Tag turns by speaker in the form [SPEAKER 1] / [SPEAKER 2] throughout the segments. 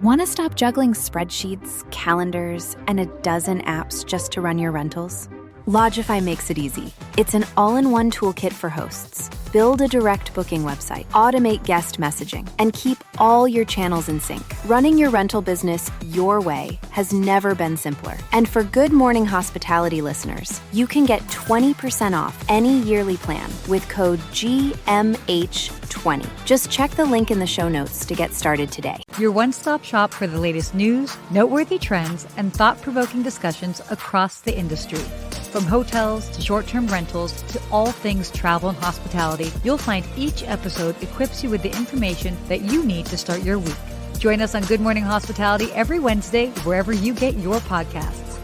[SPEAKER 1] Want to stop juggling spreadsheets, calendars, and a dozen apps just to run your rentals? Lodgify makes it easy. It's an all-in-one toolkit for hosts. Build a direct booking website, automate guest messaging, and keep all your channels in sync. Running your rental business your way has never been simpler. And for Good Morning Hospitality listeners, you can get 20% off any yearly plan with code GMH20. Just check the link in the show notes to get started today.
[SPEAKER 2] Your one-stop shop for the latest news, noteworthy trends, and thought-provoking discussions across the industry. From hotels to short-term rentals to all things travel and hospitality, you'll find each episode equips you with the information that you need to start your week. Join us on Good Morning Hospitality every Wednesday, wherever you get your podcasts.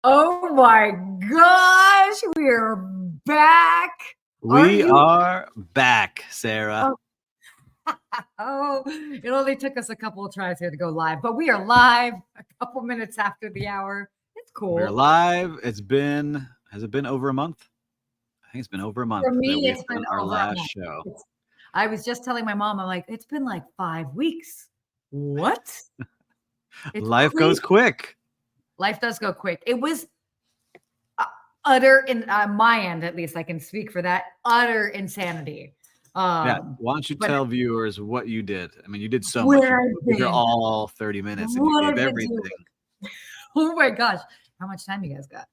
[SPEAKER 3] Oh my gosh, we're back.
[SPEAKER 4] We are back, Sarah.
[SPEAKER 3] Oh, it only took us a couple of tries here to go live, but we are live a couple minutes after the hour. It's cool.
[SPEAKER 4] We're live. Has it been over a month? I think it's been over a month.
[SPEAKER 3] For me, it's been
[SPEAKER 4] our
[SPEAKER 3] over
[SPEAKER 4] last
[SPEAKER 3] a month.
[SPEAKER 4] show.
[SPEAKER 3] I was just telling my mom, I'm like, it's been like 5 weeks. What?
[SPEAKER 4] Life goes quick.
[SPEAKER 3] Life does go quick. It was utter, in my end at least, I can speak for that, utter insanity.
[SPEAKER 4] Why don't you tell viewers what you did? I mean, you did so much. You're all 30 minutes and you gave everything.
[SPEAKER 3] Oh my gosh. How much time you guys got?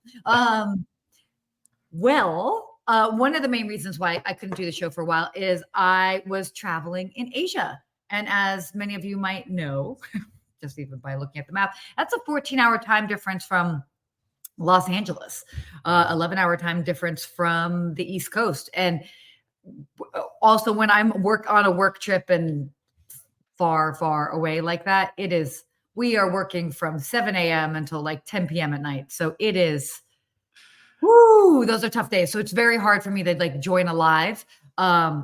[SPEAKER 3] One of the main reasons why I couldn't do the show for a while is I was traveling in Asia. And as many of you might know, just even by looking at the map, that's a 14-hour time difference from Los Angeles, 11-hour time difference from the East Coast. And also when I'm on a work trip and far, far away like that, we are working from 7 a.m. until like 10 p.m. at night. So it is, those are tough days. So it's very hard for me to like join a live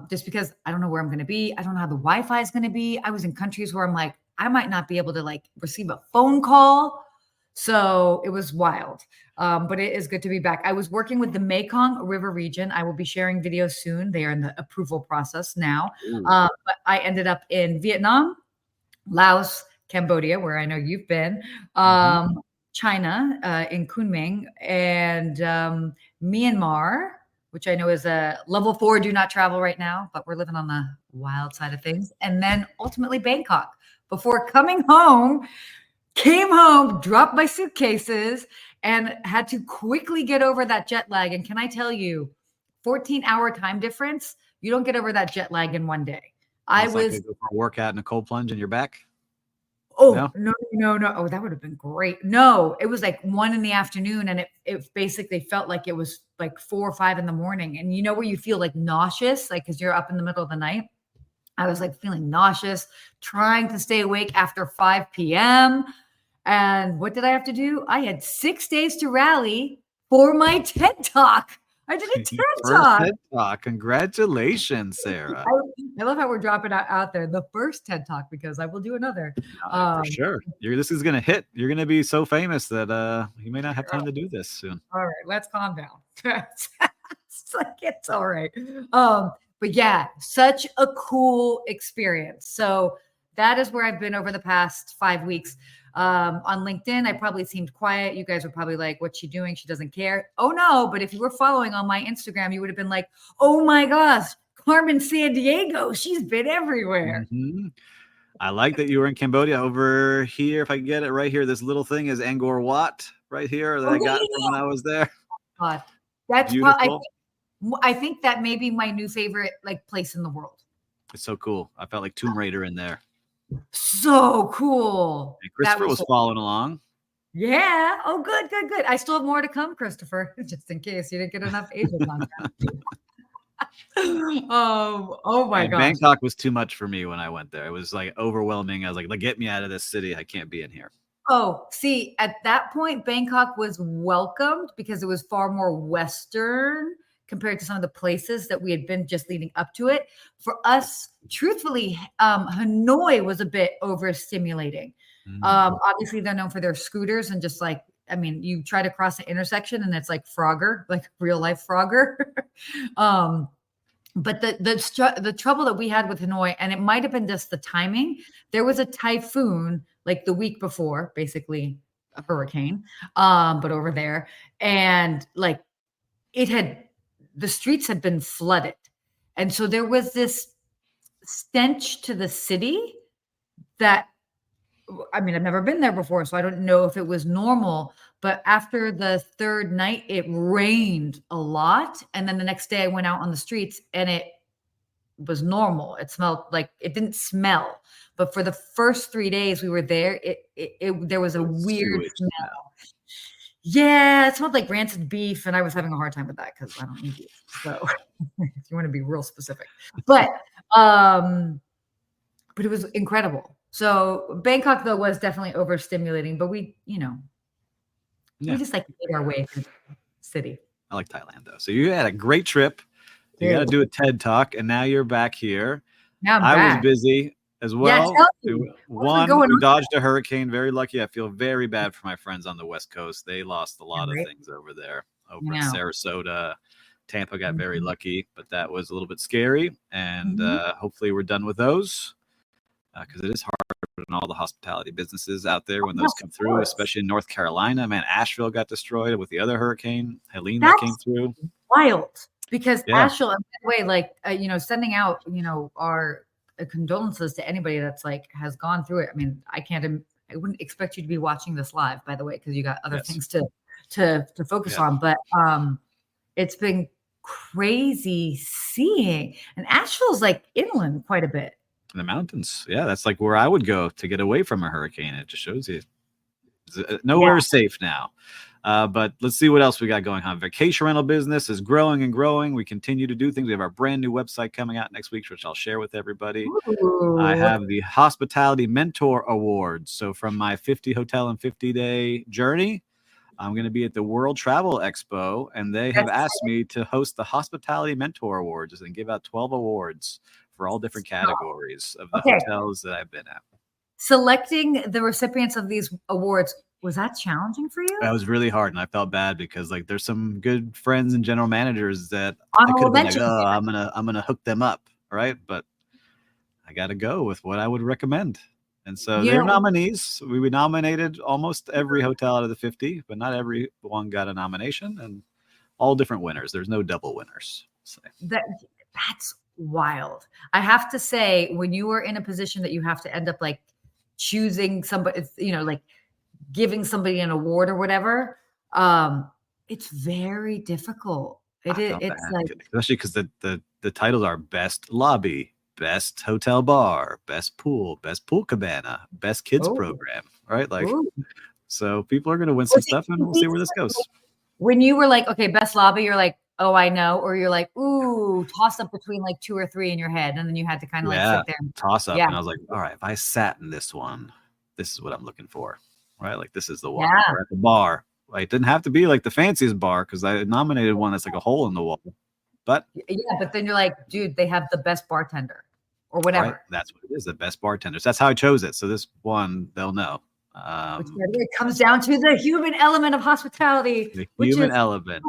[SPEAKER 3] just because I don't know where I'm going to be. I don't know how the Wi-Fi is going to be. I was in countries where I'm like, I might not be able to like receive a phone call. So it was wild. But it is good to be back. I was working with the Mekong River region. I will be sharing videos soon. They are in the approval process now. But I ended up in Vietnam, Laos, Cambodia, where I know you've been, China, in Kunming, and Myanmar, which I know is a level 4 do not travel right now, but we're living on the wild side of things. And then ultimately Bangkok before came home, dropped my suitcases, and had to quickly get over that jet lag. And can I tell you, 14-hour time difference, you don't get over that jet lag in one day. I was
[SPEAKER 4] like go for a workout and a cold plunge in your back.
[SPEAKER 3] Oh, no. Oh, that would have been great. No, it was like 1 PM, and it basically felt like it was like 4 or 5 a.m. And you know where you feel like nauseous, like because you're up in the middle of the night. I was like feeling nauseous, trying to stay awake after 5 p.m. And what did I have to do? I had 6 days to rally for my TED Talk. I did a TED Talk.
[SPEAKER 4] TED Talk. Congratulations, Sarah.
[SPEAKER 3] I love how we're dropping out there. The first TED Talk, because I will do another.
[SPEAKER 4] For sure. This is going to hit. You're going to be so famous that you may not have time to do this soon.
[SPEAKER 3] All right. Let's calm down. It's all right. But yeah, such a cool experience. So that is where I've been over the past 5 weeks. On LinkedIn, I probably seemed quiet. You guys were probably like, what's she doing? She doesn't care. Oh no. But if you were following on my Instagram, you would have been like, oh my gosh, Carmen Sandiego. She's been everywhere.
[SPEAKER 4] Mm-hmm. I like that you were in Cambodia. Over here, if I can get it right here, this little thing is Angkor Wat right here that I got from when I was there.
[SPEAKER 3] That's beautiful. I think that may be my new favorite like place in the world.
[SPEAKER 4] It's so cool. I felt like Tomb Raider in there.
[SPEAKER 3] So cool.
[SPEAKER 4] And Christopher was following along.
[SPEAKER 3] Yeah. Oh, good. I still have more to come, Christopher, just in case you didn't get enough Asia content. Oh my gosh.
[SPEAKER 4] Bangkok was too much for me when I went there. It was like overwhelming. I was like, get me out of this city. I can't be in here.
[SPEAKER 3] Oh, see, at that point, Bangkok was welcomed because it was far more Western compared to some of the places that we had been just leading up to it. For us, truthfully, Hanoi was a bit overstimulating. Obviously, they're known for their scooters and just like, I mean, you try to cross the intersection and it's like Frogger, like real life Frogger. But the trouble that we had with Hanoi, and it might have been just the timing. There was a typhoon like the week before, basically a hurricane, but over there, and like the streets had been flooded, and so there was this stench to the city that, I mean, I've never been there before, so I don't know if it was normal. But after the third night, it rained a lot. And then the next day I went out on the streets and it was normal. It smelled like, it didn't smell. But for the first 3 days we were there, there was a weird smell. Yeah, it smelled like rancid beef. And I was having a hard time with that because I don't eat beef. So if you want to be real specific. But it was incredible. So Bangkok, though, was definitely overstimulating, but we just like made our way through the city.
[SPEAKER 4] I like Thailand, though. So you had a great trip. You got to do a TED Talk, and now you're back here.
[SPEAKER 3] Now
[SPEAKER 4] I was busy as well.
[SPEAKER 3] Yeah,
[SPEAKER 4] we dodged a hurricane. Very lucky. I feel very bad for my friends on the West Coast. They lost a lot of things over there, over in Sarasota. Tampa got very lucky, but that was a little bit scary. And hopefully we're done with those. Because it is hard in all the hospitality businesses out there when those come through, especially in North Carolina. Man, Asheville got destroyed with the other hurricane, Helene, that came through.
[SPEAKER 3] Wild. Because Asheville, and by the way, like, sending out, our condolences to anybody that's like has gone through it. I mean, I wouldn't expect you to be watching this live, by the way, because you got other things to focus on. But it's been crazy seeing, and Asheville's like inland quite a bit.
[SPEAKER 4] In the mountains. Yeah, that's like where I would go to get away from a hurricane. It just shows you nowhere is safe now. But let's see what else we got going on. Vacation rental business is growing and growing. We continue to do things. We have our brand new website coming out next week, which I'll share with everybody. Ooh. I have the Hospitality Mentor Awards. So from my 50 hotel and 50-day journey, I'm going to be at the World Travel Expo, and they have asked me to host the Hospitality Mentor Awards and give out 12 awards for all different categories of the hotels that I've been at.
[SPEAKER 3] Selecting the recipients of these awards, was that challenging for you?
[SPEAKER 4] That was really hard, and I felt bad because like there's some good friends and general managers that I could have been like, oh, I'm gonna hook them up, right? But I got to go with what I would recommend. And so they're nominees. We nominated almost every hotel out of the 50, but not every one got a nomination, and all different winners. There's no double winners. So.
[SPEAKER 3] That's wild. I have to say, when you are in a position that you have to end up like choosing somebody, like giving somebody an award or whatever, it's very difficult. It's like,
[SPEAKER 4] especially because the titles are best lobby, best hotel bar, best pool cabana, best kids program, right? Like, so people are going to win some stuff, and we'll see where this goes.
[SPEAKER 3] When you were like, okay, best lobby, you're like, oh, I know, or you're like, ooh, toss up between like 2 or 3 in your head, and then you had to kind of like sit there and
[SPEAKER 4] toss up. And I was like, all right, if I sat in this one, this is what I'm looking for, right? Like this is the one. Or at the bar, like it didn't have to be like the fanciest bar because I nominated one that's like a hole in the wall, but
[SPEAKER 3] but then you're like, dude, they have the best bartender or whatever. Right?
[SPEAKER 4] That's what it is, the best bartenders. That's how I chose it. So this one, they'll know.
[SPEAKER 3] It comes down to the human element of hospitality.
[SPEAKER 4] The human element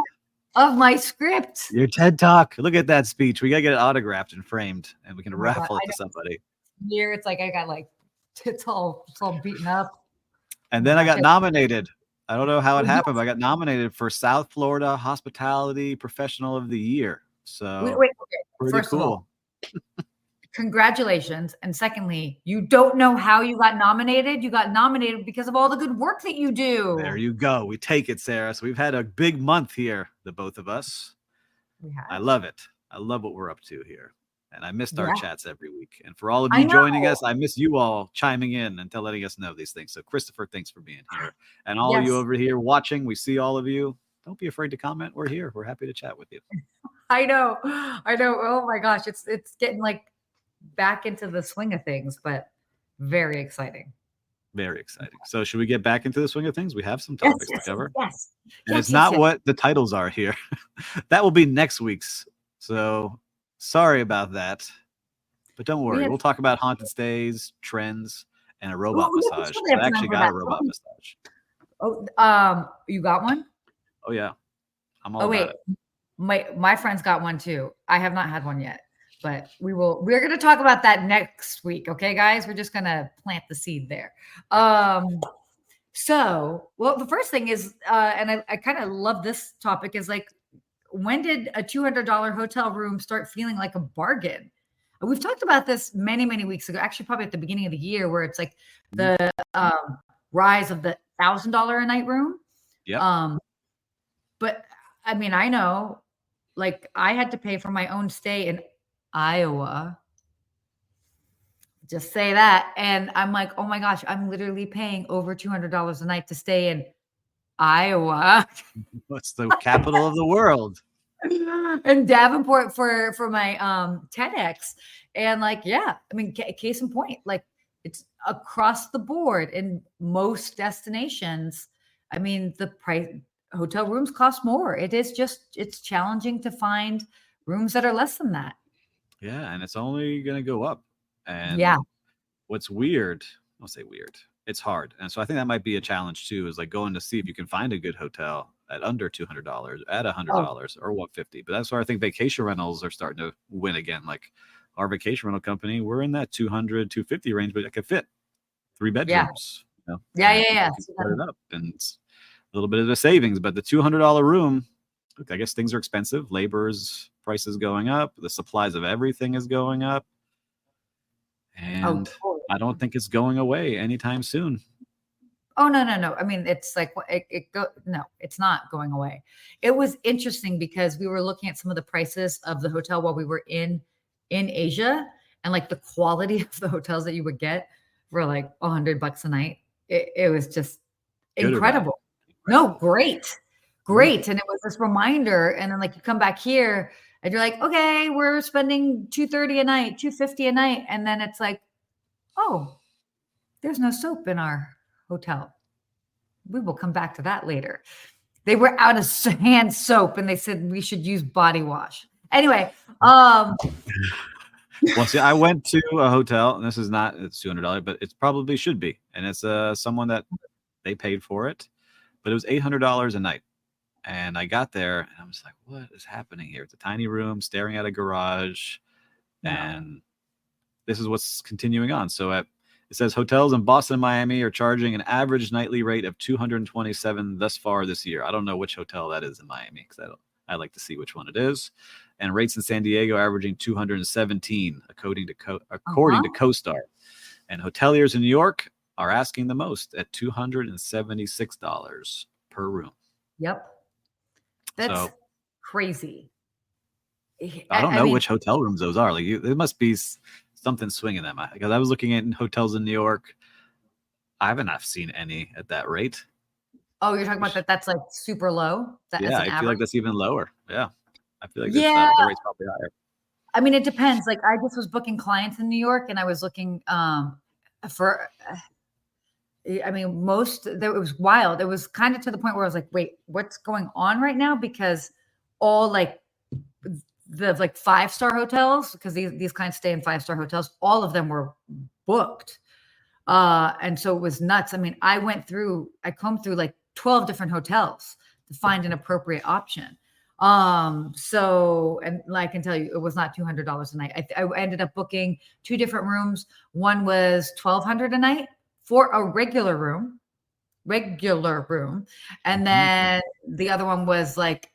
[SPEAKER 3] of my script.
[SPEAKER 4] Your TED Talk. Look at that speech. We got to get it autographed and framed, and we can raffle it to somebody.
[SPEAKER 3] Here, it's like I got like it's all beaten up.
[SPEAKER 4] And then I got nominated. I don't know how it happened, but I got nominated for South Florida Hospitality Professional of the Year. So pretty
[SPEAKER 3] First
[SPEAKER 4] cool.
[SPEAKER 3] Of all, congratulations. And secondly, you don't know how you got nominated. You got nominated because of all the good work that you do.
[SPEAKER 4] There you go. We take it, Sarah. So we've had a big month here, the both of us.
[SPEAKER 3] We have.
[SPEAKER 4] I love it. I love what we're up to here. And I missed our chats every week. And for all of you joining us, I miss you all chiming in and letting us know these things. So Christopher, thanks for being here. And all of you over here watching, we see all of you. Don't be afraid to comment. We're here. We're happy to chat with you.
[SPEAKER 3] I know. Oh my gosh. It's getting like back into the swing of things, but very exciting.
[SPEAKER 4] Very exciting. So should we get back into the swing of things? We have some topics to cover.
[SPEAKER 3] Yes.
[SPEAKER 4] And it's not what the titles are here. That will be next week's. So sorry about that. But don't worry. We'll talk about haunted stays, trends, and a robot massage. I actually got a robot massage.
[SPEAKER 3] Oh, you got one?
[SPEAKER 4] Oh, yeah. I'm all about it.
[SPEAKER 3] my friends got one too. I have not had one yet, but we're going to talk about that next week. Okay, guys, we're just going to plant the seed there. So, well, the first thing is, and I kind of love this topic, is like, when did a $200 hotel room start feeling like a bargain? We've talked about this many, many weeks ago, actually, probably at the beginning of the year, where it's like the rise of the $1,000 a night room.
[SPEAKER 4] Yeah.
[SPEAKER 3] But I mean, I know, like, I had to pay for my own stay in Iowa. Just say that. And I'm like, oh my gosh, I'm literally paying over $200 a night to stay in Iowa.
[SPEAKER 4] What's the capital of the world?
[SPEAKER 3] In Davenport for my TEDx. And like, yeah, I mean, case in point, like, it's across the board in most destinations. I mean, the price, hotel rooms cost more. It's challenging to find rooms that are less than that.
[SPEAKER 4] Yeah, and it's only going to go up. And
[SPEAKER 3] Yeah.
[SPEAKER 4] what's weird, I'll say weird, it's hard. And so I think that might be a challenge too, is like going to see if you can find a good hotel at under $200, at $100 or $150. But that's where I think vacation rentals are starting to win again. Like our vacation rental company, we're in that 200, 250 range, but it could fit 3 bedrooms.
[SPEAKER 3] Yeah.
[SPEAKER 4] You know?
[SPEAKER 3] Yeah.
[SPEAKER 4] Start it up, and it's a little bit of a savings, but the $200 room, look, I guess things are expensive. Labor's prices going up. The supplies of everything is going up. And
[SPEAKER 3] totally.
[SPEAKER 4] I don't think it's going away anytime soon.
[SPEAKER 3] Oh, no. I mean, it's like, no, it's not going away. It was interesting because we were looking at some of the prices of the hotel while we were in Asia, and like the quality of the hotels that you would get for like $100 a night. It was just incredible. No, great. And it was this reminder. And then like you come back here and you're like, okay, we're spending $230 a night, $250 a night. And then it's like, oh, there's no soap in our hotel. We will come back to that later. They were out of hand soap and they said we should use body wash. Anyway,
[SPEAKER 4] well, see, I went to a hotel, and this is not, it's $200, but it probably should be. And it's someone that they paid for it, but it was $800 a night. And I got there and I was like, what is happening here? It's a tiny room staring at a garage. And this is what's continuing on. So it says hotels in Boston and Miami are charging an average nightly rate of $227 thus far this year. I don't know which hotel that is in Miami, because I like to see which one it is. And rates in San Diego averaging $217, according to CoStar. And hoteliers in New York are asking the most at $276 per room.
[SPEAKER 3] Yep. That's crazy.
[SPEAKER 4] I don't know which hotel rooms those are. Like, there must be something swinging them. Because I was looking at hotels in New York. I haven't seen any at that rate.
[SPEAKER 3] Oh, you're talking about that? That's like super low.
[SPEAKER 4] I feel like that's even lower. Yeah, I feel like the rate's probably higher.
[SPEAKER 3] I mean, it depends. Like, I just was booking clients in New York, and I was looking for. I mean, it was wild. It was kind of to the point where I was like, wait, what's going on right now? Because all like the like 5-star hotels, because these clients stay in 5-star hotels, all of them were booked. And so it was nuts. I mean, I combed through like 12 different hotels to find an appropriate option. So, and I can tell you, it was not $200 a night. I ended up booking 2 different rooms. One was $1,200 a night for a regular room. And then the other one was like,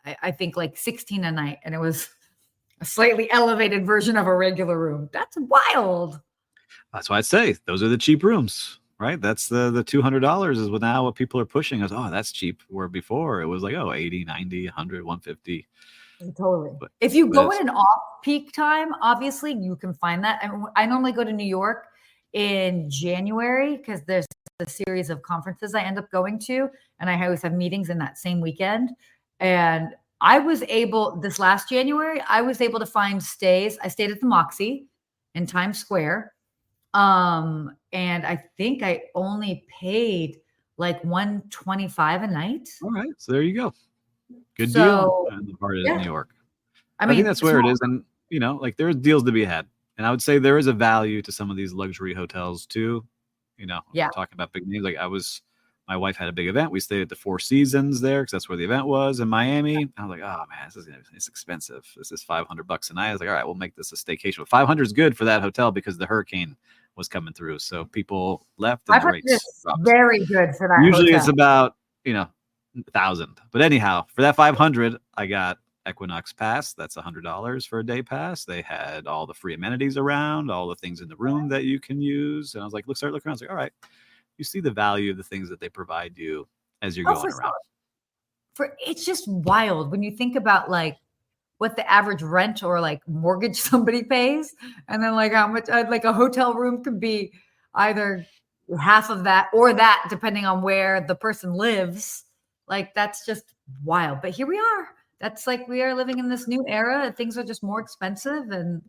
[SPEAKER 3] I think like $16 a night. And it was a slightly elevated version of a regular room. That's wild.
[SPEAKER 4] That's why I'd say those are the cheap rooms, right? That's the $200 is now what people are pushing us. Oh, that's cheap. Where before it was like, oh, 80, 90, 100, 150.
[SPEAKER 3] Totally. But if you go in an off-peak time, obviously you can find that. I normally go to New York in January because there's a series of conferences I end up going to, and I always have meetings in that same weekend. And this last January, I was able to find stays. I stayed at the Moxie in Times Square. And I think I only paid like $125 a night.
[SPEAKER 4] All right. So there you go. Good deal in the part of New York. I think that's where it is. And, like there's deals to be had. And I would say there is a value to some of these luxury hotels too. Talking about big names. Like my my wife had a big event. We stayed at the Four Seasons there because that's where the event was in Miami. I was like, oh man, it's expensive. This is $500 a night. I was like, all right, we'll make this a staycation. But 500 is good for that hotel because the hurricane was coming through. So people left and the
[SPEAKER 3] 500
[SPEAKER 4] rates
[SPEAKER 3] is
[SPEAKER 4] dropped.
[SPEAKER 3] very good for that.
[SPEAKER 4] Usually
[SPEAKER 3] hotel.
[SPEAKER 4] it's about, 1,000. But anyhow, for that 500, I got Equinox Pass. That's $100 for a day pass. They had all the free amenities around, all the things in the room that you can use. And I was like, start looking around. I was like, all right, you see the value of the things that they provide you as you're going around.
[SPEAKER 3] It's just wild when you think about like what the average rent or like mortgage somebody pays, and then like how much like a hotel room could be either half of that or that, depending on where the person lives. Like that's just wild. But here we are. That's like we are living in this new era. Things are just more expensive, and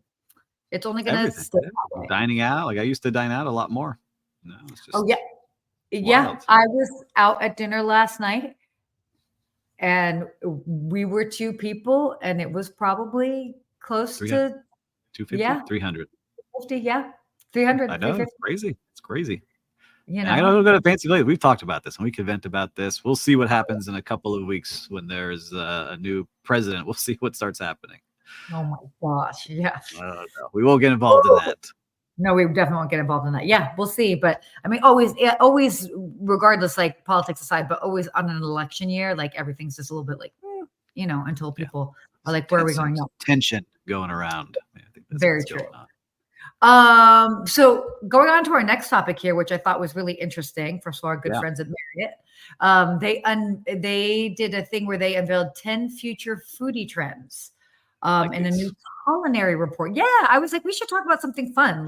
[SPEAKER 3] it's only going to stay that way.
[SPEAKER 4] Dining out, like I used to dine out a lot more. No, it's just
[SPEAKER 3] yeah. I was out at dinner last night, and we were 2 people, and it was probably close to
[SPEAKER 4] 250, 300.
[SPEAKER 3] 50, 300.
[SPEAKER 4] I know, it's crazy. It's crazy.
[SPEAKER 3] I
[SPEAKER 4] don't go to fancy places. We've talked about this, and we could vent about this. We'll see what happens in a couple of weeks when there's a new president. We'll see what starts happening.
[SPEAKER 3] Oh my gosh, yeah.
[SPEAKER 4] No. We won't get involved in that.
[SPEAKER 3] No, we definitely won't get involved in that. Yeah, we'll see. But I mean, always, regardless, like politics aside, but always on an election year, like everything's just a little bit like, until people are like, where are we going now?
[SPEAKER 4] Tension going around. I think that's
[SPEAKER 3] very true. So going on to our next topic here, which I thought was really interesting. First of all, our good friends at Marriott, they did a thing where they unveiled 10 future foodie trends in a new culinary report. Yeah, I was like, we should talk about something fun.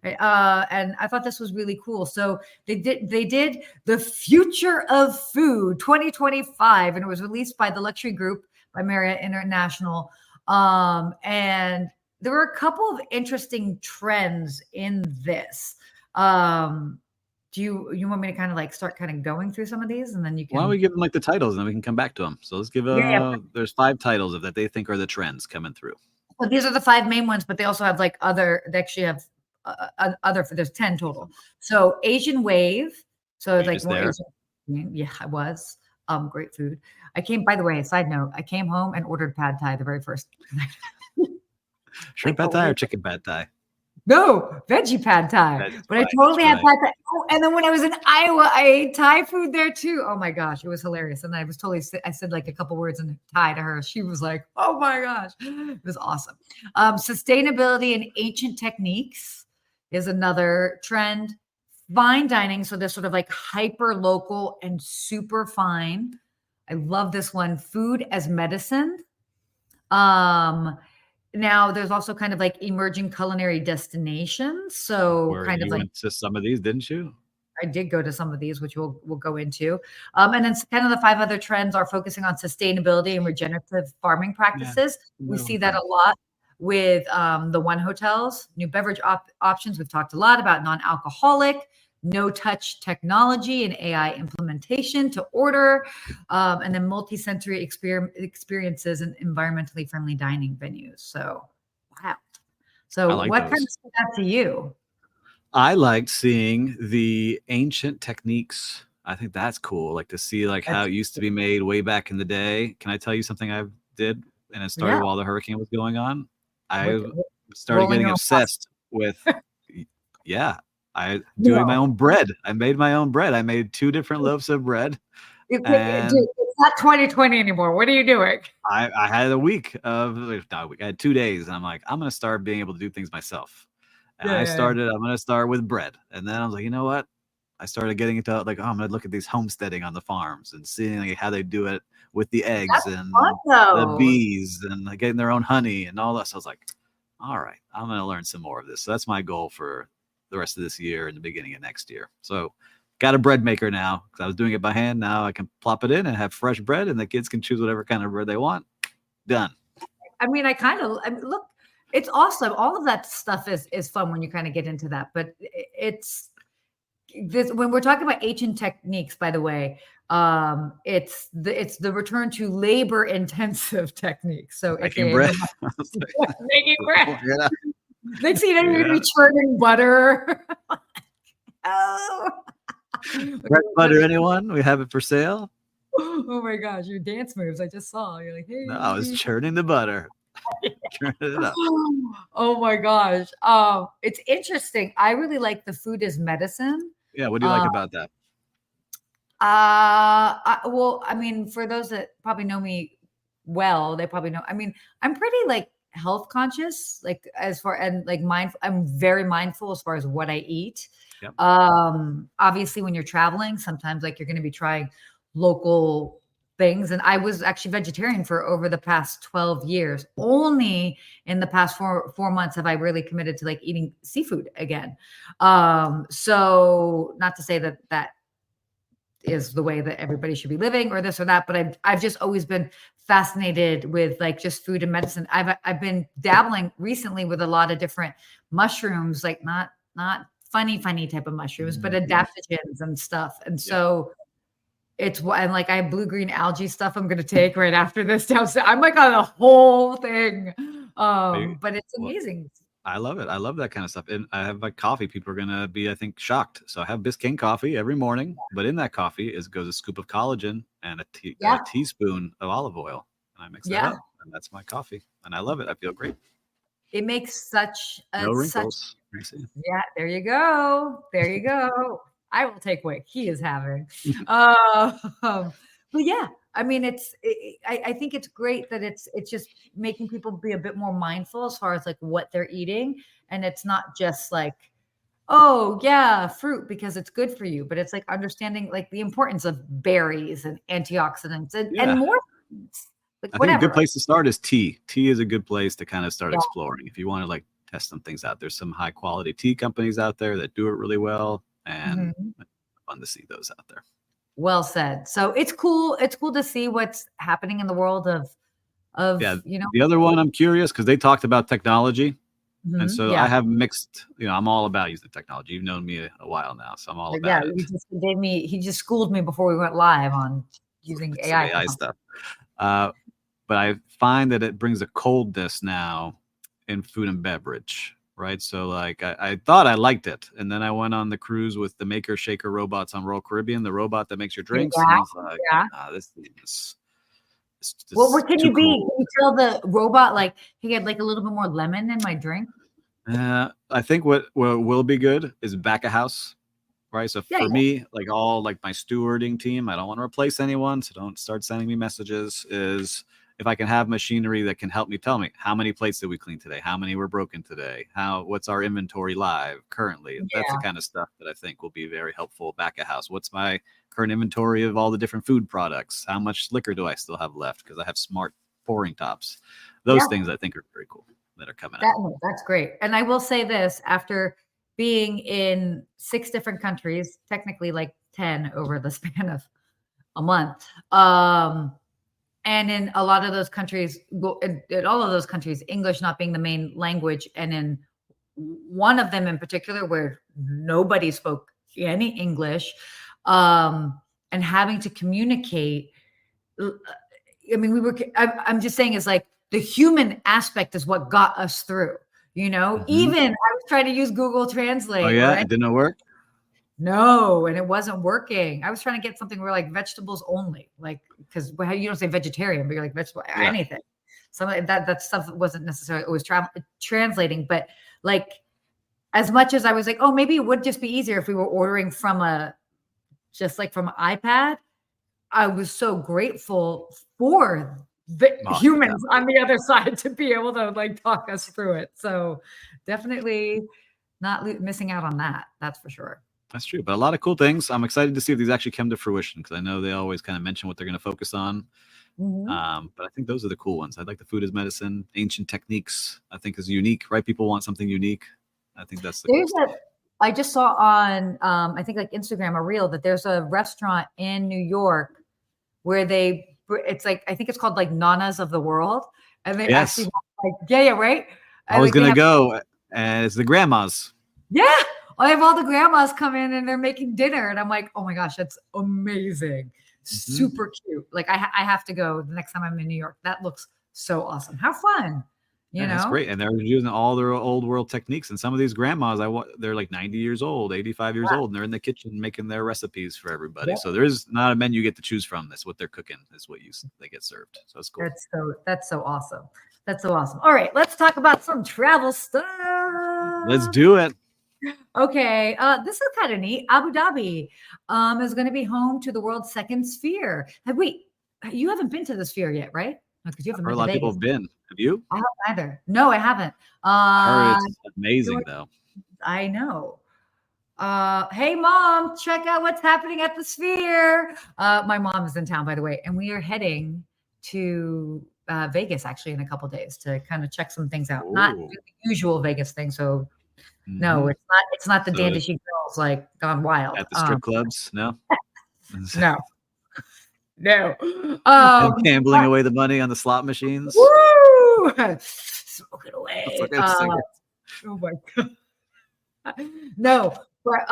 [SPEAKER 3] And I thought this was really cool. So they did the Future of Food 2025, and it was released by the luxury group by Marriott International. And there were a couple of interesting trends in this. Do you want me to kind of like start kind of going through some of these, and then you can?
[SPEAKER 4] Why don't we give them like the titles, and then we can come back to them. So let's give there's 5 titles of that they think are the trends coming through.
[SPEAKER 3] Well, these are the 5 main ones, but they also have like other. They actually have other. There's 10 total. So Asian Wave. So it's like more Asian. Yeah, I was. Great food. By the way, side note, I came home and ordered pad thai the very first night.
[SPEAKER 4] Shrimp pad thai or chicken pad thai?
[SPEAKER 3] No, veggie pad thai. But I totally had pad thai. Oh, and then when I was in Iowa, I ate Thai food there too. Oh my gosh, it was hilarious. And I said like a couple words in Thai to her. She was like, oh my gosh, it was awesome. Sustainability and ancient techniques is another trend. Fine dining. So they're sort of like hyper local and super fine. I love this one. Food as medicine. Now there's also kind of like emerging culinary destinations. So you
[SPEAKER 4] went to some of these, didn't you?
[SPEAKER 3] I did go to some of these, which we'll go into. And then kind of the 5 other trends are focusing on sustainability and regenerative farming practices. Yeah. We see that a lot with the One Hotels, new beverage options. We've talked a lot about non-alcoholic, no-touch technology and AI implementation to order, and then multi-sensory experiences and environmentally friendly dining venues. So, wow. So what kind of stood out to you?
[SPEAKER 4] I liked seeing the ancient techniques. I think that's cool. Like to see like how it used to be made way back in the day. Can I tell you something I did? And it started while the hurricane was going on. I started getting obsessed with, doing my own bread. I made my own bread. I made 2 different loaves of bread.
[SPEAKER 3] Dude, it's not 2020 anymore. What are you doing?
[SPEAKER 4] I had a week of, I had 2 days, and I'm like, I'm going to start being able to do things myself. And I'm going to start with bread. And then I was like, you know what? I started getting into like, I'm going to look at these homesteading on the farms and seeing like how they do it with the eggs and the bees and like getting their own honey and all that. So I was like, all right, I'm going to learn some more of this. So that's my goal for the rest of this year and the beginning of next year. So got a bread maker now because I was doing it by hand. Now I can plop it in and have fresh bread, and the kids can choose whatever kind of bread they want. Done.
[SPEAKER 3] I mean, look, it's awesome. All of that stuff is fun when you kind of get into that. But it's this when we're talking about ancient techniques, by the way, it's the return to labor intensive techniques. So
[SPEAKER 4] making bread.
[SPEAKER 3] Making bread. Yeah. Next thing you know, you're gonna be churning butter. Oh,
[SPEAKER 4] Bread butter, anyone? We have it for sale.
[SPEAKER 3] Oh my gosh, your dance moves I just saw. You're like,
[SPEAKER 4] No, I was
[SPEAKER 3] hey.
[SPEAKER 4] churning the butter. Churning it up.
[SPEAKER 3] Oh my gosh. It's interesting. I really like the food as medicine.
[SPEAKER 4] Yeah, what do you like about that?
[SPEAKER 3] Well, I mean, for those that probably know me well, they probably know. I mean, I'm pretty like health conscious, like as far and like mindful. I'm very mindful as far as what I eat.
[SPEAKER 4] Yep.
[SPEAKER 3] Obviously, when you're traveling, sometimes like you're going to be trying local things. And I was actually vegetarian for over the past 12 years. Only in the past four months have I really committed to like eating seafood again. So not to say that that is the way that everybody should be living or this or that, but I've just always been fascinated with like just food and medicine. I've been dabbling recently with a lot of different mushrooms, like not funny type of mushrooms, but adaptogens and stuff. And so it's what I'm like, I have blue-green algae stuff I'm going to take right after this downstairs. I'm like on the whole thing. But it's amazing.
[SPEAKER 4] I love it. I love that kind of stuff. And I have like coffee. People are going to be, I think, shocked. So I have Biscayne coffee every morning, but in that coffee goes a scoop of collagen and a teaspoon of olive oil. And I mix that up and that's my coffee. And I love it. I feel great.
[SPEAKER 3] It makes such a,
[SPEAKER 4] no wrinkles.
[SPEAKER 3] Yeah, there you go. There you go. I will take what he is having. But yeah, I mean, I think it's great that it's just making people be a bit more mindful as far as like what they're eating. And it's not just like, oh yeah, fruit because it's good for you, but it's like understanding like the importance of berries and antioxidants and more. Like,
[SPEAKER 4] I think a good place to start is tea. Tea is a good place to kind of start exploring. If you want to like test some things out, there's some high quality tea companies out there that do it really well. And fun to see those out there.
[SPEAKER 3] Well said. So it's cool. It's cool to see what's happening in the world of you know.
[SPEAKER 4] The other one I'm curious because they talked about technology. And so I have mixed, I'm all about using technology. You've known me a while now, so I'm all about it.
[SPEAKER 3] He just schooled me before we went live on using AI
[SPEAKER 4] stuff. But I find that it brings a coldness now in food and beverage. Right. So like I thought I liked it. And then I went on the cruise with the maker shaker robots on Royal Caribbean, the robot that makes your drinks. And I was like, this is
[SPEAKER 3] what can you be? Cool. Can you tell the robot like he had like a little bit more lemon in my drink?
[SPEAKER 4] I think what will be good is back of house. Right. So for me, like all like my stewarding team, I don't want to replace anyone. So don't start sending me messages is if I can have machinery that can help me tell me how many plates did we clean today? How many were broken today? What's our inventory live currently? That's the kind of stuff that I think will be very helpful back of house. What's my current inventory of all the different food products? How much liquor do I still have left? Because I have smart pouring tops. Those things I think are very cool that are coming out.
[SPEAKER 3] That's great. And I will say this, after being in 6 different countries, technically like 10 over the span of a month, and in a lot of those countries, in all of those countries, English not being the main language, and in one of them in particular where nobody spoke any English, and having to communicate. I mean, I'm just saying is like the human aspect is what got us through, Even I was trying to use Google Translate.
[SPEAKER 4] Oh yeah, it didn't work.
[SPEAKER 3] No, and it wasn't working. I was trying to get something where like vegetables only, like because you don't say vegetarian, but you're like vegetable anything. Some of that stuff wasn't necessarily always translating, but like as much as I was like, oh, maybe it would just be easier if we were ordering from an iPad. I was so grateful for the humans on the other side to be able to like talk us through it. So definitely not missing out on that. That's for sure.
[SPEAKER 4] That's true. But a lot of cool things. I'm excited to see if these actually come to fruition because I know they always kind of mention what they're going to focus on. But I think those are the cool ones. I like the food as medicine, ancient techniques, I think is unique, right? People want something unique. I think that's
[SPEAKER 3] I just saw on, I think like Instagram, a reel that there's a restaurant in New York where it's like, I think it's called like Nanas of the World. And they actually like, right?
[SPEAKER 4] I was going to go and it's the grandmas.
[SPEAKER 3] Yeah. I have all the grandmas come in and they're making dinner. And I'm like, oh my gosh, that's amazing. Super cute. Like I have to go the next time I'm in New York. That looks so awesome. How fun. You
[SPEAKER 4] That's
[SPEAKER 3] know?
[SPEAKER 4] great. And they're using all their old world techniques. And some of these grandmas, they're like 90 years old, 85 years old, and they're in the kitchen making their recipes for everybody.
[SPEAKER 3] Yeah.
[SPEAKER 4] So there is not a menu you get to choose from. That's what they're cooking is what they get served. So it's cool.
[SPEAKER 3] That's so awesome. That's so awesome. All right, let's talk about some travel stuff.
[SPEAKER 4] Let's do it.
[SPEAKER 3] Okay, this is kind of neat. Abu Dhabi is going to be home to the world's second sphere. Wait, you haven't been to the sphere yet, right? Because you haven't
[SPEAKER 4] Or
[SPEAKER 3] been
[SPEAKER 4] a lot
[SPEAKER 3] to
[SPEAKER 4] of people
[SPEAKER 3] Vegas.
[SPEAKER 4] have been. Have you?
[SPEAKER 3] I haven't either. No, I haven't.
[SPEAKER 4] I heard it's amazing though.
[SPEAKER 3] I know. Hey mom, check out what's happening at the sphere. My mom is in town, by the way, and we are heading to Vegas actually in a couple days to kind of check some things out. Not
[SPEAKER 4] Ooh.
[SPEAKER 3] the usual Vegas thing. So no, it's not the
[SPEAKER 4] So
[SPEAKER 3] Dandishi girls like gone wild.
[SPEAKER 4] at the strip clubs, no?
[SPEAKER 3] No. No.
[SPEAKER 4] And gambling away the money on the slot machines.
[SPEAKER 3] Woo! Smoke it away.
[SPEAKER 4] Fucking cigarettes.
[SPEAKER 3] Oh my god. No, but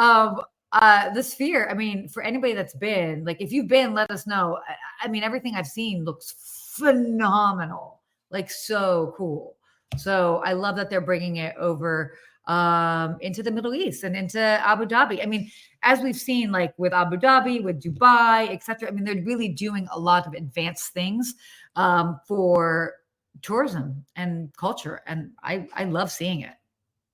[SPEAKER 3] the sphere, I mean, for anybody that's been, like if you've been, let us know. I mean, everything I've seen looks phenomenal. Like so cool. So I love that they're bringing it over into the Middle East and into Abu Dhabi. I mean, as we've seen, like with Abu Dhabi, with Dubai, etc. I mean, they're really doing a lot of advanced things for tourism and culture, and I love seeing it.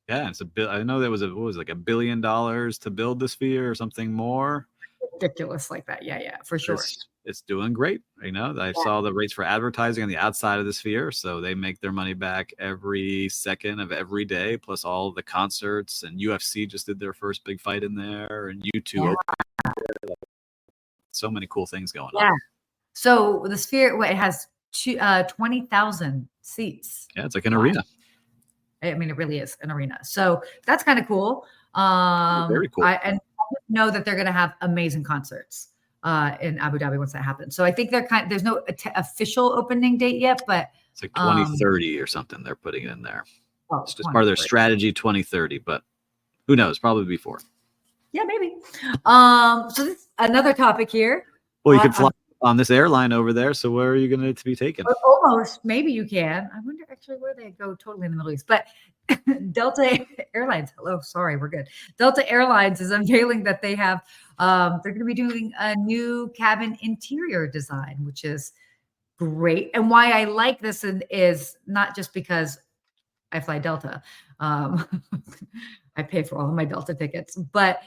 [SPEAKER 4] Yeah, it's I know there was like $1 billion to build the sphere or something more.
[SPEAKER 3] Ridiculous like that. Yeah, for sure.
[SPEAKER 4] It's doing great. You know, I saw the rates for advertising on the outside of the sphere, so they make their money back every second of every day, plus all the concerts, and UFC just did their first big fight in there, and U2. Yeah. So many cool things going on.
[SPEAKER 3] So the sphere, it has 20,000 seats.
[SPEAKER 4] Yeah, it's like an arena.
[SPEAKER 3] I mean, it really is an arena. So that's kind of cool.
[SPEAKER 4] Very cool.
[SPEAKER 3] I know that they're going to have amazing concerts in Abu Dhabi once that happens. So I think there's no official opening date yet, but
[SPEAKER 4] it's like 2030 or something. They're putting it in there.
[SPEAKER 3] Oh,
[SPEAKER 4] it's just part of their strategy 2030, but who knows? Probably before.
[SPEAKER 3] Yeah, maybe. So this is another topic here.
[SPEAKER 4] Well, you could fly on this airline over there. So where are you going to be taken?
[SPEAKER 3] Almost. Maybe you can. I wonder actually where they go totally in the Middle East. But Delta Airlines. Hello. Sorry. We're good. Delta Airlines is unveiling that they have, they're going to be doing a new cabin interior design, which is great. And why I like this is not just because I fly Delta. I pay for all of my Delta tickets, but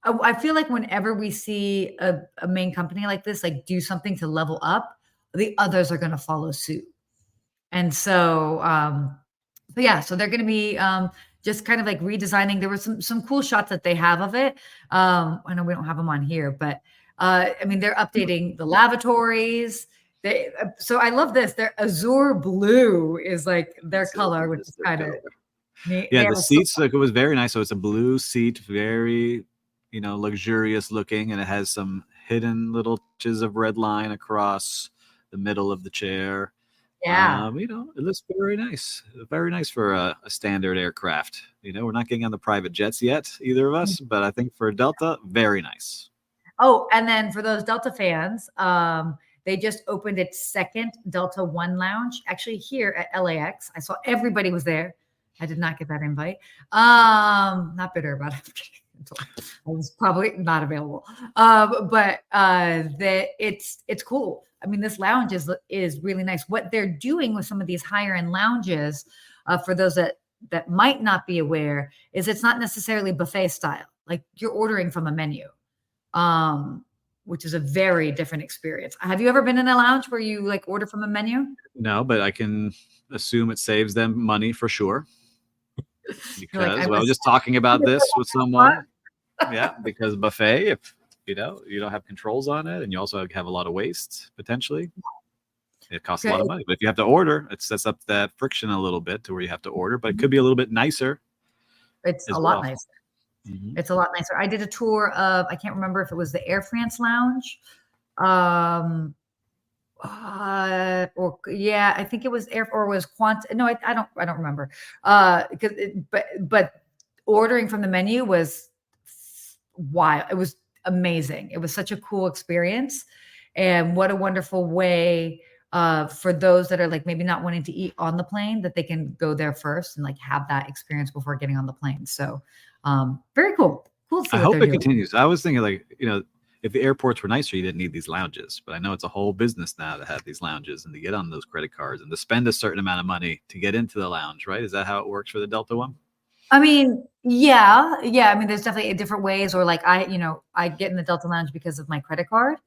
[SPEAKER 3] I feel like whenever we see a main company like this, like do something to level up, the others are going to follow suit. And so, so they're going to be just kind of like redesigning. There were some cool shots that they have of it. I know we don't have them on here, but I mean, they're updating the lavatories. So I love this. Their azure blue is like their color, which is kind of neat.
[SPEAKER 4] Yeah, the seats, like it was very nice. So it's a blue seat, very luxurious looking, and it has some hidden little touches of red line across the middle of the chair.
[SPEAKER 3] Yeah.
[SPEAKER 4] It looks very nice. Very nice for a standard aircraft. We're not getting on the private jets yet, either of us, but I think for Delta, very nice.
[SPEAKER 3] Oh, and then for those Delta fans, they just opened its second Delta One lounge, actually here at LAX. I saw everybody was there. I did not get that invite. Not bitter about it. I was probably not available. But it's cool. I mean, this lounge is really nice. What they're doing with some of these higher end lounges, for those that might not be aware, is it's not necessarily buffet style. Like you're ordering from a menu, which is a very different experience. Have you ever been in a lounge where you like order from a menu? No,
[SPEAKER 4] but I can assume it saves them money for sure. Because I was just talking about this with someone. Yeah, because buffet, if you don't have controls on it, and you also have a lot of waste potentially, it costs a lot of money. But if you have to order, it sets up that friction a little bit to where you have to order, but it could be a little bit nicer.
[SPEAKER 3] It's a lot nicer. Mm-hmm. It's a lot nicer. I did a tour of, I can't remember if it was the Air France lounge. I think it was Quant. No, I don't remember. But ordering from the menu was wild. It was amazing. It was such a cool experience, and what a wonderful way for those that are like maybe not wanting to eat on the plane, that they can go there first and like have that experience before getting on the plane. So very cool. Cool to see
[SPEAKER 4] I
[SPEAKER 3] what
[SPEAKER 4] hope
[SPEAKER 3] they're
[SPEAKER 4] it
[SPEAKER 3] doing.
[SPEAKER 4] continues. I was thinking like, if the airports were nicer, you didn't need these lounges. But I know it's a whole business now to have these lounges and to get on those credit cards and to spend a certain amount of money to get into the lounge, right? Is that how it works for the Delta one?
[SPEAKER 3] I mean, yeah. I mean, there's definitely different ways, or like I get in the Delta Lounge because of my credit card.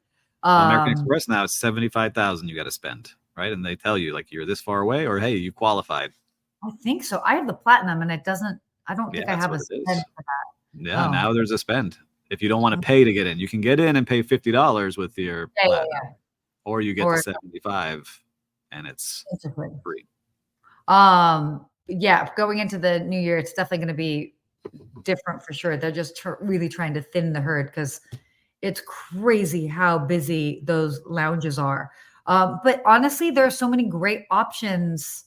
[SPEAKER 4] Well, American
[SPEAKER 3] Um,
[SPEAKER 4] Express now is 75,000 you got to spend, right? And they tell you like you're this far away, or hey, you qualified.
[SPEAKER 3] I think so. I have the platinum, and I don't
[SPEAKER 4] Yeah,
[SPEAKER 3] think I
[SPEAKER 4] that's
[SPEAKER 3] have a
[SPEAKER 4] what it
[SPEAKER 3] spend
[SPEAKER 4] is.
[SPEAKER 3] for that.
[SPEAKER 4] Yeah,
[SPEAKER 3] Oh,
[SPEAKER 4] now there's a spend. If you don't want to pay to get in, you can get in and pay $50 with your
[SPEAKER 3] yeah,
[SPEAKER 4] platinum, or you get the
[SPEAKER 3] or
[SPEAKER 4] 75 and it's
[SPEAKER 3] basically.
[SPEAKER 4] free.
[SPEAKER 3] Yeah, going into the new year, it's definitely going to be different for sure. They're just really trying to thin the herd because it's crazy how busy those lounges are. But honestly, there are so many great options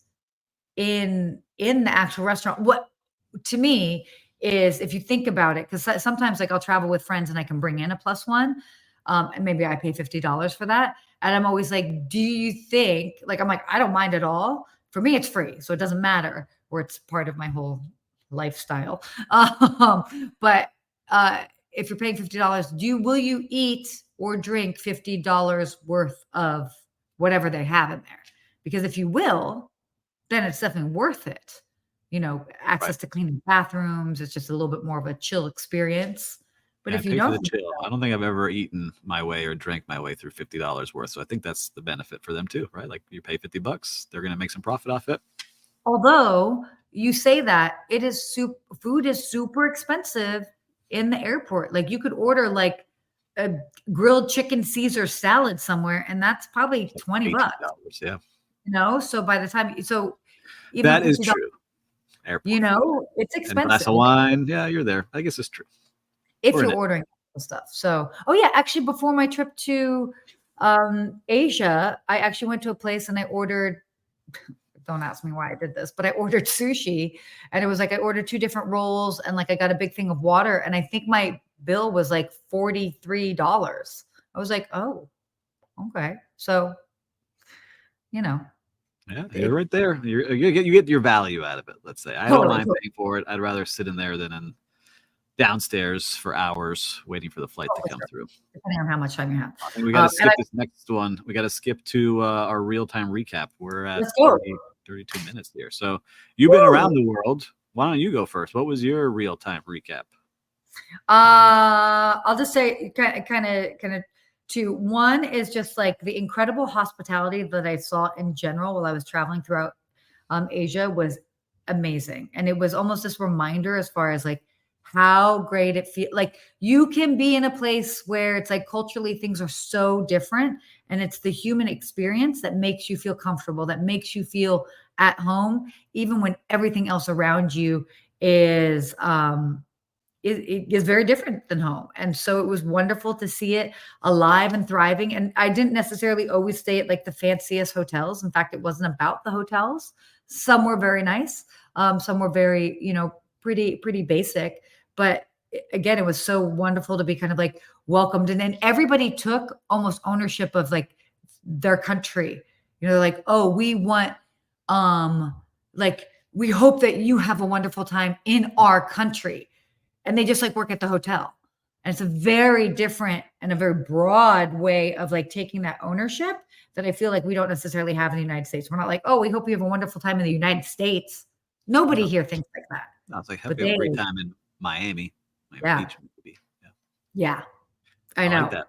[SPEAKER 3] in the actual restaurant. What to me is, if you think about it, because sometimes like I'll travel with friends and I can bring in a plus one, and maybe I pay $50 for that, and I'm always like, do you think, like, I'm like, I don't mind at all. For me, it's free, so it doesn't matter, or it's part of my whole lifestyle. But if you're paying $50, will you eat or drink $50 worth of whatever they have in there? Because if you will, then it's definitely worth it.
[SPEAKER 4] Right.
[SPEAKER 3] Access to clean bathrooms. It's just a little bit more of a chill experience. But
[SPEAKER 4] Yeah, I
[SPEAKER 3] if you
[SPEAKER 4] pay for the
[SPEAKER 3] don't,
[SPEAKER 4] chill. I don't think I've ever eaten my way or drank my way through $50 worth. So I think that's the benefit for them too, right? Like you pay $50, they're gonna make some profit off it.
[SPEAKER 3] although you say that, food is super expensive in the airport. Like you could order like a grilled chicken Caesar salad somewhere, and that's probably 20 bucks.
[SPEAKER 4] $18, yeah.
[SPEAKER 3] So by the time, even
[SPEAKER 4] That is
[SPEAKER 3] $50,
[SPEAKER 4] true. Airport food.
[SPEAKER 3] it's
[SPEAKER 4] And a glass
[SPEAKER 3] expensive
[SPEAKER 4] of wine. Yeah, you're there. I guess it's true.
[SPEAKER 3] if
[SPEAKER 4] Or
[SPEAKER 3] you're
[SPEAKER 4] an
[SPEAKER 3] ordering stuff. So, oh yeah, actually, before my trip to Asia, I actually went to a place and I ordered. Don't ask me why I did this, but I ordered sushi, and it was like I ordered two different rolls, and like I got a big thing of water, and I think my bill was like $43. I was like, oh, okay, so you know,
[SPEAKER 4] Yeah, you're
[SPEAKER 3] it
[SPEAKER 4] right there. You get your value out of it. Let's say I don't
[SPEAKER 3] totally,
[SPEAKER 4] mind
[SPEAKER 3] totally
[SPEAKER 4] paying for it. I'd rather sit in there than in downstairs for hours waiting for the flight to
[SPEAKER 3] for
[SPEAKER 4] come
[SPEAKER 3] sure,
[SPEAKER 4] through.
[SPEAKER 3] depending on how much time you have.
[SPEAKER 4] I think we got to
[SPEAKER 3] And
[SPEAKER 4] skip this next one. We got to skip to our real time recap. We're at
[SPEAKER 3] let's go.
[SPEAKER 4] 32 minutes here. So you've been around the world. Why don't you go first? What was your real time recap?
[SPEAKER 3] I'll just say kind of two. One is just like the incredible hospitality that I saw in general while I was traveling throughout Asia was amazing. And it was almost this reminder as far as like how great it feels. Like you can be in a place where it's like culturally things are so different, and it's the human experience that makes you feel comfortable, that makes you feel at home, even when everything else around you is it is very different than home. And so it was wonderful to see it alive and thriving. And I didn't necessarily always stay at like the fanciest hotels. In fact, it wasn't about the hotels. Some were very nice. Some were very, pretty basic. But again, it was so wonderful to be kind of like welcomed. And then everybody took almost ownership of like their country. Like, oh, we want, like, we hope that you have a wonderful time in our country, and they just like work at the hotel. And it's a very different and a very broad way of like taking that ownership that I feel like we don't necessarily have in the United States. We're not like, oh, we hope you have a wonderful time in the United States. Nobody
[SPEAKER 4] No,
[SPEAKER 3] here thinks like that.
[SPEAKER 4] no, it's like
[SPEAKER 3] But
[SPEAKER 4] have a great time in Miami
[SPEAKER 3] yeah,
[SPEAKER 4] Beach, maybe. Yeah,
[SPEAKER 3] yeah, I
[SPEAKER 4] I like
[SPEAKER 3] know
[SPEAKER 4] that.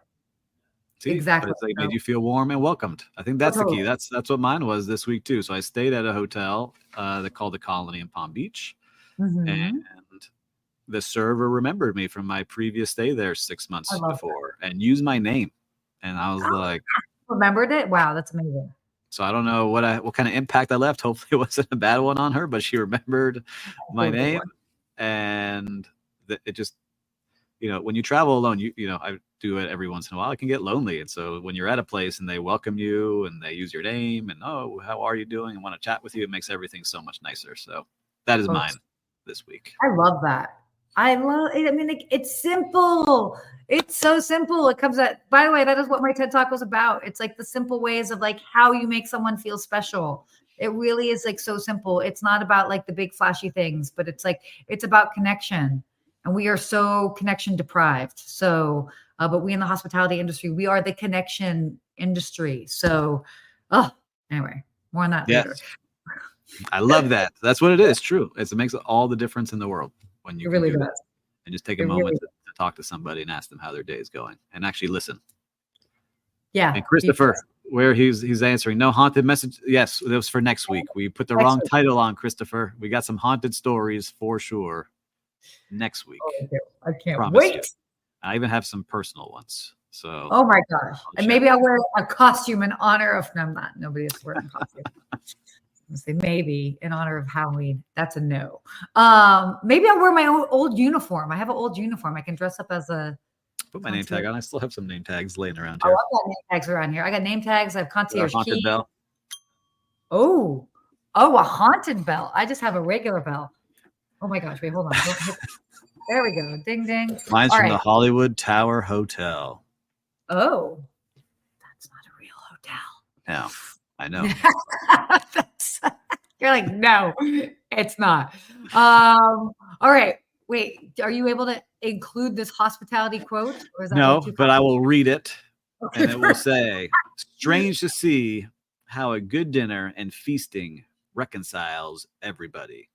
[SPEAKER 4] See, but
[SPEAKER 3] exactly.
[SPEAKER 4] it's like made
[SPEAKER 3] So,
[SPEAKER 4] you feel warm and welcomed. I think that's the
[SPEAKER 3] totally.
[SPEAKER 4] key. That's what mine was this week too. So I stayed at a hotel that called the Colony in Palm Beach, and
[SPEAKER 3] Mhm.
[SPEAKER 4] the server remembered me from my previous stay there 6
[SPEAKER 3] I
[SPEAKER 4] months
[SPEAKER 3] love that.
[SPEAKER 4] before and used my name. And I was
[SPEAKER 3] Oh,
[SPEAKER 4] like,
[SPEAKER 3] remembered it? Wow, that's amazing.
[SPEAKER 4] so I don't know what kind of impact I left. Hopefully it wasn't a bad one on her, but she remembered my
[SPEAKER 3] Totally
[SPEAKER 4] name.
[SPEAKER 3] one.
[SPEAKER 4] And it just, when you travel alone, I do it every once in a while. It can get lonely. And so when you're at a place and they welcome you and they use your name and, oh, how are you doing? And want to chat with you, it makes everything so much nicer. So that is
[SPEAKER 3] Oh,
[SPEAKER 4] mine this week.
[SPEAKER 3] I love that. I love it. I mean, like, it's simple. It's so simple. It comes at, by the way, that is what my TED Talk was about. It's like the simple ways of like how you make someone feel special. It really is like so simple. It's not about like the big flashy things, but it's like, it's about connection. And we are so connection deprived. So, but we in the hospitality industry, we are the connection industry. So, anyway, more on that later.
[SPEAKER 4] I love that. That's what it is. True. It makes all the difference in the world when you
[SPEAKER 3] really
[SPEAKER 4] do
[SPEAKER 3] does.
[SPEAKER 4] that. And just take a moment to talk to somebody and ask them how their day is going and actually listen.
[SPEAKER 3] Yeah.
[SPEAKER 4] And Christopher, where he's answering, no haunted message. Yes, that was for next week. We put the wrong title on, Christopher. We got some haunted stories for sure next week.
[SPEAKER 3] I can't wait.
[SPEAKER 4] You. I even have some personal ones. So,
[SPEAKER 3] oh my gosh. And maybe I'll wear a costume in honor of, no, I'm not. Nobody is wearing a costume. Say maybe in honor of Halloween. That's a no. Maybe I'll wear my old uniform. I have an old uniform. I can dress up as a.
[SPEAKER 4] Put my name tag on. I still have some name tags laying around here.
[SPEAKER 3] I've got name tags around here. I got name tags. I have concierge
[SPEAKER 4] haunted
[SPEAKER 3] key.
[SPEAKER 4] bell.
[SPEAKER 3] Oh, a haunted bell. I just have a regular bell. Oh my gosh! Wait, hold on. There we go. Ding ding.
[SPEAKER 4] Mine's from the Hollywood Tower Hotel.
[SPEAKER 3] Oh, that's not a real hotel.
[SPEAKER 4] No. I know.
[SPEAKER 3] You're like, no, it's not. All right. Wait, are you able to include this hospitality quote? Or is that
[SPEAKER 4] no, but I will read it. Okay, and it will say, strange to see how a good dinner and feasting reconciles everybody.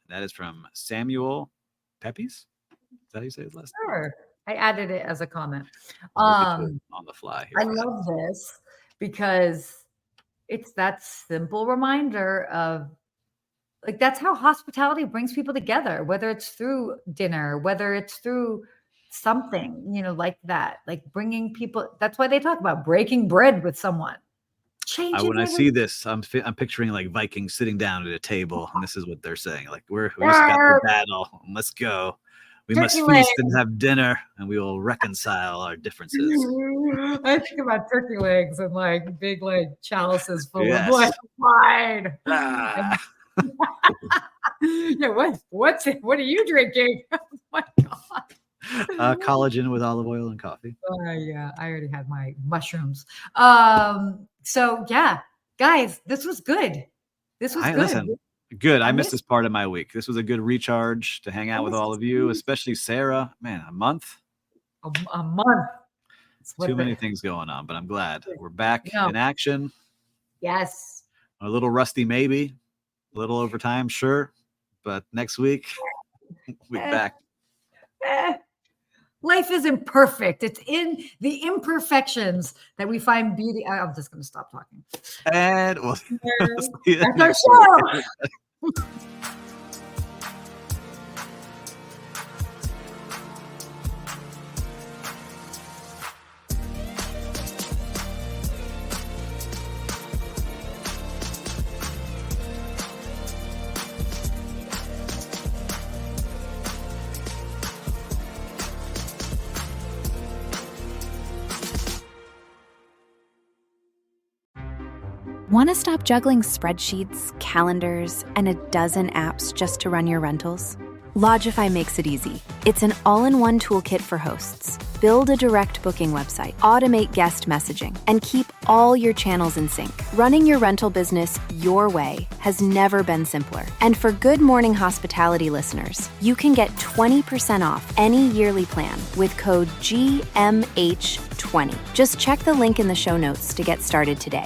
[SPEAKER 4] That is from Samuel Pepys. Is that how you say his last name?
[SPEAKER 3] Sure. I added it as a comment.
[SPEAKER 4] On the fly here.
[SPEAKER 3] I love this because it's that simple reminder of like, that's how hospitality brings people together, whether it's through dinner, whether it's through something, like that, like bringing people. That's why they talk about breaking bread with someone.
[SPEAKER 4] When I see this, I'm picturing like Vikings sitting down at a table, and this is what they're saying. Like, we just got the battle. Let's go. We must feast and have dinner, and we will reconcile our differences.
[SPEAKER 3] I think about turkey legs and like big like chalices full of like wine. Yeah, what are you drinking? Oh my God.
[SPEAKER 4] Collagen with olive oil and coffee.
[SPEAKER 3] Yeah, I already had my mushrooms. So yeah, guys, this was good. This was good.
[SPEAKER 4] Listen. Good. I missed this part of my week. This was a good recharge to hang out with all of you, especially Sarah. Man, a month.
[SPEAKER 3] A month.
[SPEAKER 4] Too many things going on, but I'm glad we're back in action.
[SPEAKER 3] Yes.
[SPEAKER 4] A little rusty, maybe. A little overtime, sure. But next week, we're back.
[SPEAKER 3] Life isn't perfect. It's in the imperfections that we find beauty. I'm just going to stop talking.
[SPEAKER 4] And we'll see you
[SPEAKER 3] next week.
[SPEAKER 1] Want to stop juggling spreadsheets, calendars, and a dozen apps just to run your rentals? Lodgify makes it easy. It's an all-in-one toolkit for hosts. Build a direct booking website, automate guest messaging, and keep all your channels in sync. Running your rental business your way has never been simpler. And for Good Morning Hospitality listeners, you can get 20% off any yearly plan with code GMH20. Just check the link in the show notes to get started today.